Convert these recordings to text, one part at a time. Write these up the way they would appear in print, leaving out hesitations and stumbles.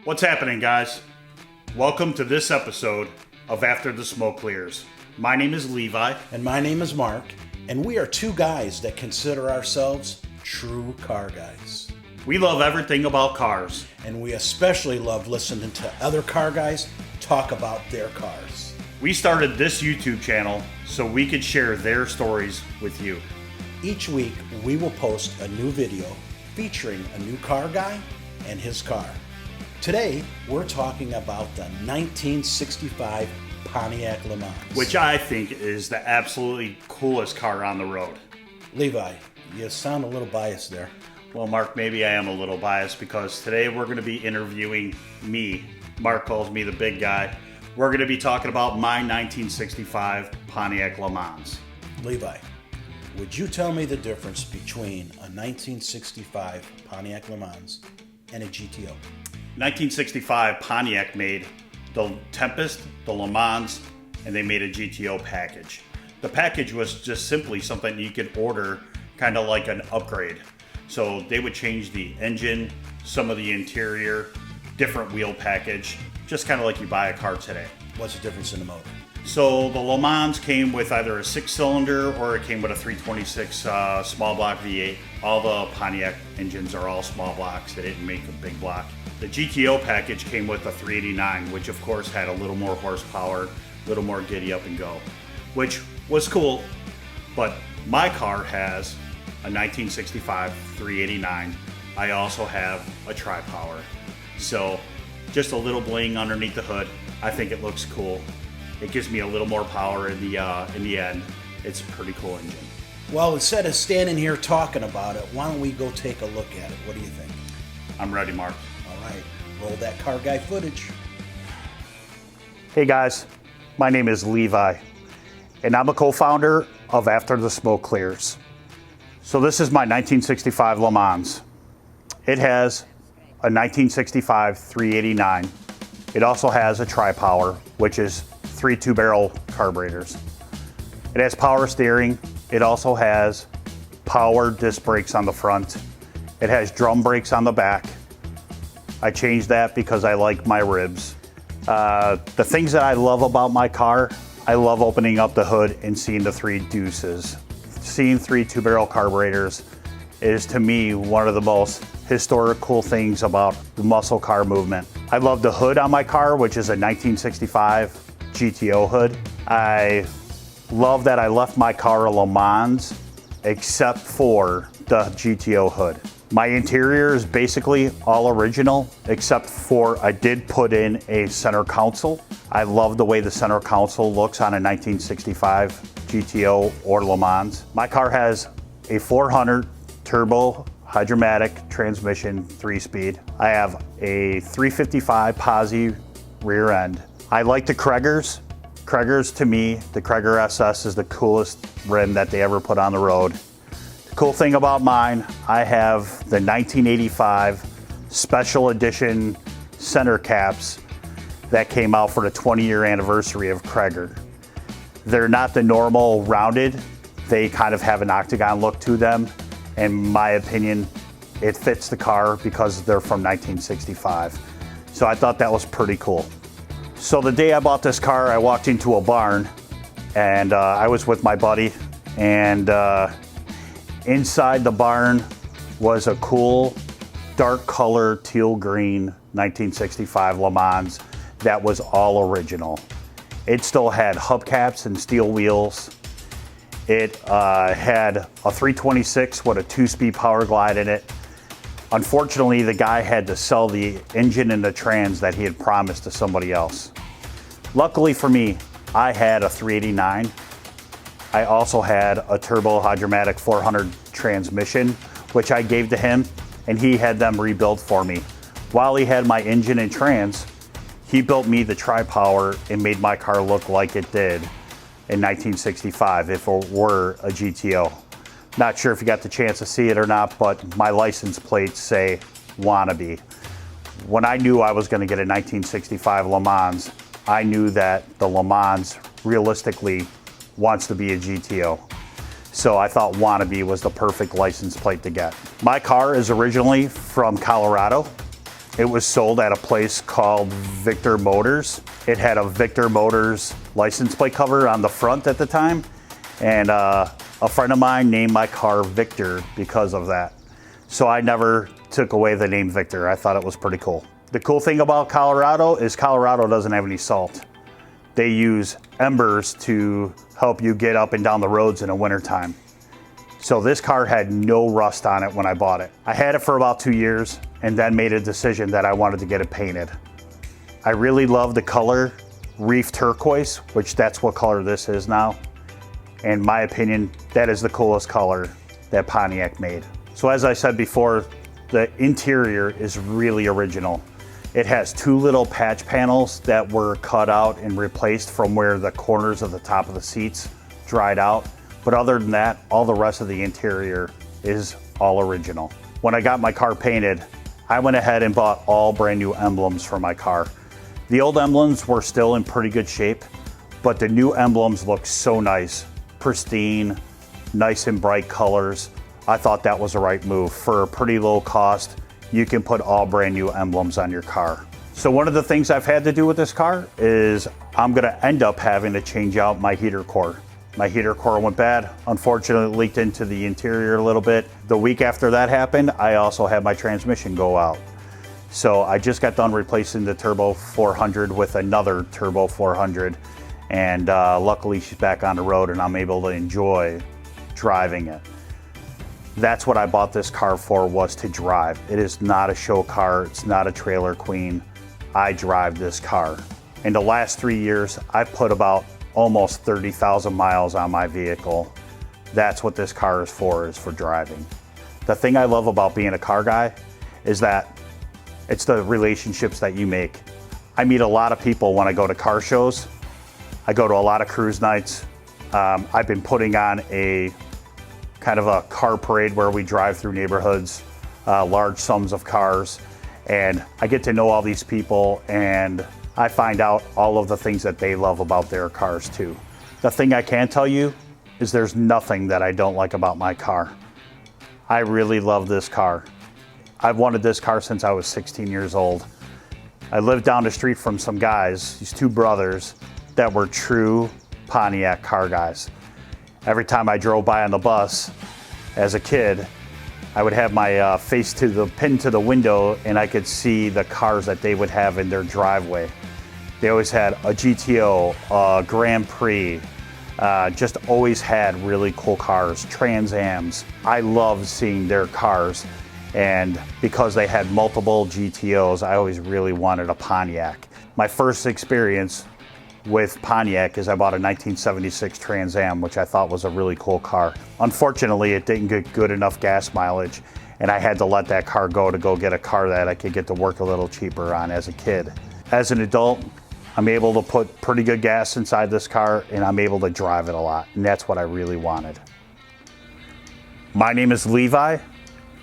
What's happening, guys? Welcome to this episode of After the Smoke Clears. My name is Levi. And my name is Mark, and we are two guys that consider ourselves true car guys. We love everything about cars. And we especially love listening to other car guys talk about their cars. We started this YouTube channel so we could share their stories with you. Each week, we will post a new video featuring a new car guy and his car. Today, we're talking about the 1965 Pontiac Le Mans. Which I think is the absolutely coolest car on the road. Levi, you sound a little biased there. Well, Mark, maybe I am a little biased because today we're going to be interviewing me. Mark calls me the big guy. We're going to be talking about my 1965 Pontiac Le Mans. Levi, would you tell me the difference between a 1965 Pontiac Le Mans and a GTO? 1965 Pontiac made the Tempest, the Le Mans, and they made a GTO package. The package was just simply something you could order, kind of like an upgrade. So they would change the engine, some of the interior, different wheel package, just kind of like you buy a car today. What's the difference in the motor? So the Le Mans came with either a 6-cylinder or it came with a 326 small block V8. All the Pontiac engines are all small blocks. They didn't make a big block. The GTO package came with a 389, which of course had a little more horsepower, a little more giddy up and go, which was cool. But my car has a 1965 389. I also have a Tri-Power. So just a little bling underneath the hood. I think it looks cool. It gives me a little more power in the end. It's a pretty cool engine. Well, instead of standing here talking about it, why don't we go take a look at it? What do you think? I'm ready, Mark. All right, roll that car guy footage. Hey guys, my name is Levi, and I'm a co-founder of After the Smoke Clears. So this is my 1965 Le Mans. It has a 1965 389. It also has a Tri-Power, which is 3 two-barrel carburetors. It has power steering. It also has power disc brakes on the front. It has drum brakes on the back. I changed that because I like my ribs. The things that I love about my car, I love opening up the hood and seeing the 3 deuces. Seeing 3 two-barrel carburetors is, to me, one of the most historic cool things about the muscle car movement. I love the hood on my car, which is a 1965 GTO hood. I love that I left my car a Le Mans except for the GTO hood. My interior is basically all original, except for I did put in a center console. I love the way the center console looks on a 1965 GTO or Le Mans. My car has a 400 turbo hydromatic transmission, 3-speed. I have a 355 posi rear end. I like the Cregers. Cregers, to me, the Creger SS is the coolest rim that they ever put on the road. Cool thing about mine, I have the 1985 special edition center caps that came out for the 20-year anniversary of Creger. They're not the normal rounded. They kind of have an octagon look to them. In my opinion, it fits the car because they're from 1965. So I thought that was pretty cool. So the day I bought this car, I walked into a barn and I was with my buddy, and inside the barn was a cool dark color teal green 1965 Le Mans that was all original. It still had hubcaps and steel wheels. It had a 326 with a 2-speed power glide in it. Unfortunately, the guy had to sell the engine and the trans that he had promised to somebody else. Luckily for me, I had a 389. I also had a turbo hydromatic 400 transmission, which I gave to him, and he had them rebuilt for me. While he had my engine and trans, he built me the Tri-Power and made my car look like it did in 1965 if it were a GTO. Not sure if you got the chance to see it or not, but my license plates say wannabe. When I knew I was going to get a 1965 Le Mans, I knew that the Le Mans realistically wants to be a GTO. So I thought wannabe was the perfect license plate to get. My car is originally from Colorado. It was sold at a place called Victor Motors. It had a Victor Motors license plate cover on the front at the time, and a friend of mine named my car Victor because of that. So I never took away the name Victor. I thought it was pretty cool. The cool thing about Colorado is Colorado doesn't have any salt. They use embers to help you get up and down the roads in the wintertime. So this car had no rust on it when I bought it. I had it for about 2 years and then made a decision that I wanted to get it painted. I really love the color Reef Turquoise, which that's what color this is now. In my opinion, that is the coolest color that Pontiac made. So as I said before, the interior is really original. It has 2 little patch panels that were cut out and replaced from where the corners of the top of the seats dried out. But other than that, all the rest of the interior is all original. When I got my car painted, I went ahead and bought all brand new emblems for my car. The old emblems were still in pretty good shape, but the new emblems look so nice, pristine, nice and bright colors. I thought that was the right move. For a pretty low cost, you can put all brand new emblems on your car. So one of the things I've had to do with this car is I'm gonna end up having to change out my heater core. My heater core went bad. Unfortunately, it leaked into the interior a little bit. The week after that happened, I also had my transmission go out. So I just got done replacing the Turbo 400 with another Turbo 400. And luckily she's back on the road and I'm able to enjoy driving it. That's what I bought this car for, was to drive. It is not a show car, it's not a trailer queen. I drive this car. In the last 3 years, I've put about almost 30,000 miles on my vehicle. That's what this car is for driving. The thing I love about being a car guy is that it's the relationships that you make. I meet a lot of people when I go to car shows. I go to a lot of cruise nights. I've been putting on a kind of a car parade where we drive through neighborhoods, large sums of cars, and I get to know all these people and I find out all of the things that they love about their cars too. The thing I can tell you is there's nothing that I don't like about my car. I really love this car. I've wanted this car since I was 16 years old. I lived down the street from some guys, these 2 brothers, that were true Pontiac car guys. Every time I drove by on the bus as a kid, I would have my face pinned to the window and I could see the cars that they would have in their driveway. They always had a GTO, a Grand Prix, just always had really cool cars, Trans Ams. I loved seeing their cars, and because they had multiple GTOs, I always really wanted a Pontiac. My first experience with Pontiac is I bought a 1976 Trans Am, which I thought was a really cool car. Unfortunately, it didn't get good enough gas mileage, and I had to let that car go to go get a car that I could get to work a little cheaper on as a kid. As an adult, I'm able to put pretty good gas inside this car and I'm able to drive it a lot, and that's what I really wanted. My name is Levi,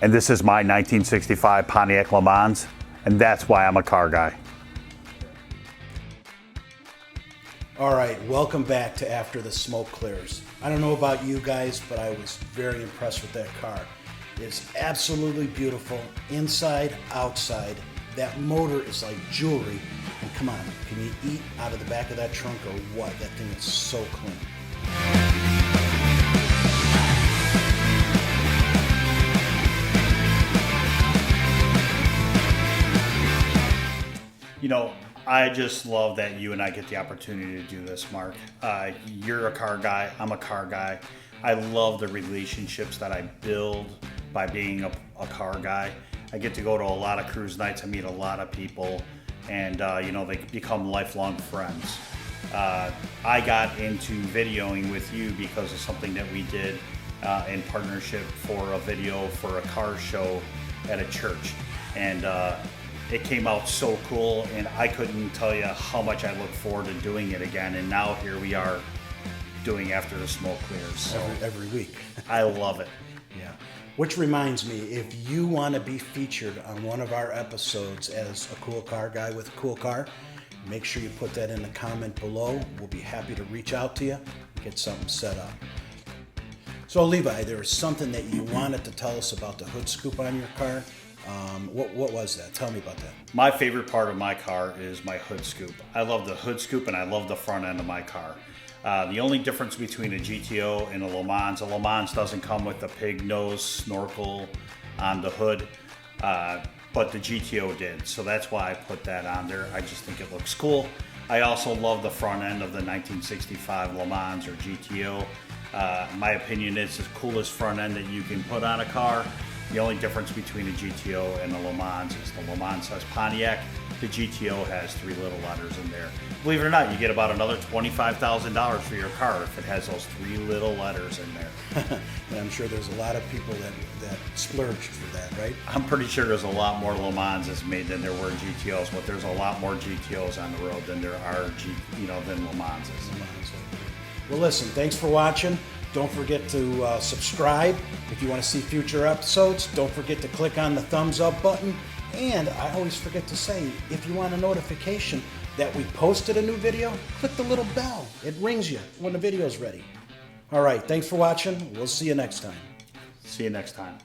and this is my 1965 Pontiac Le Mans, and that's why I'm a car guy. All right, welcome back to After the Smoke Clears. I don't know about you guys, but I was very impressed with that car. It's absolutely beautiful, inside, outside. That motor is like jewelry. And come on, can you eat out of the back of that trunk or what? That thing is so clean. You know, I just love that you and I get the opportunity to do this, Mark. You're a car guy, I'm a car guy. I love the relationships that I build by being a car guy. I get to go to a lot of cruise nights, I meet a lot of people, and you know, they become lifelong friends. I got into videoing with you because of something that we did in partnership for a video for a car show at a church. And it came out so cool, and I couldn't tell you how much I look forward to doing it again. And now here we are doing After the Smoke Clears. So every week. I love it. Yeah. Which reminds me, if you want to be featured on one of our episodes as a cool car guy with a cool car, make sure you put that in the comment below. We'll be happy to reach out to you, get something set up. So Levi, there was something that you wanted to tell us about the hood scoop on your car. What was that? Tell me about that. My favorite part of my car is my hood scoop. I love the hood scoop and I love the front end of my car. The only difference between a GTO and a Le Mans doesn't come with the pig nose snorkel on the hood, but the GTO did. So that's why I put that on there. I just think it looks cool. I also love the front end of the 1965 Le Mans or GTO. My opinion is the coolest front end that you can put on a car. The only difference between a GTO and a Le Mans is the Le Mans says Pontiac. The GTO has 3 little letters in there. Believe it or not, you get about another $25,000 for your car if it has those 3 little letters in there. And I'm sure there's a lot of people that splurged for that, right? I'm pretty sure there's a lot more Le Manses made than there were GTOs, but there's a lot more GTOs on the road than there are than Le Manses. Well, listen, thanks for watching. Don't forget to subscribe if you want to see future episodes. Don't forget to click on the thumbs up button. And I always forget to say, if you want a notification that we posted a new video, click the little bell. It rings you when the video's ready. All right, thanks for watching. We'll see you next time. See you next time.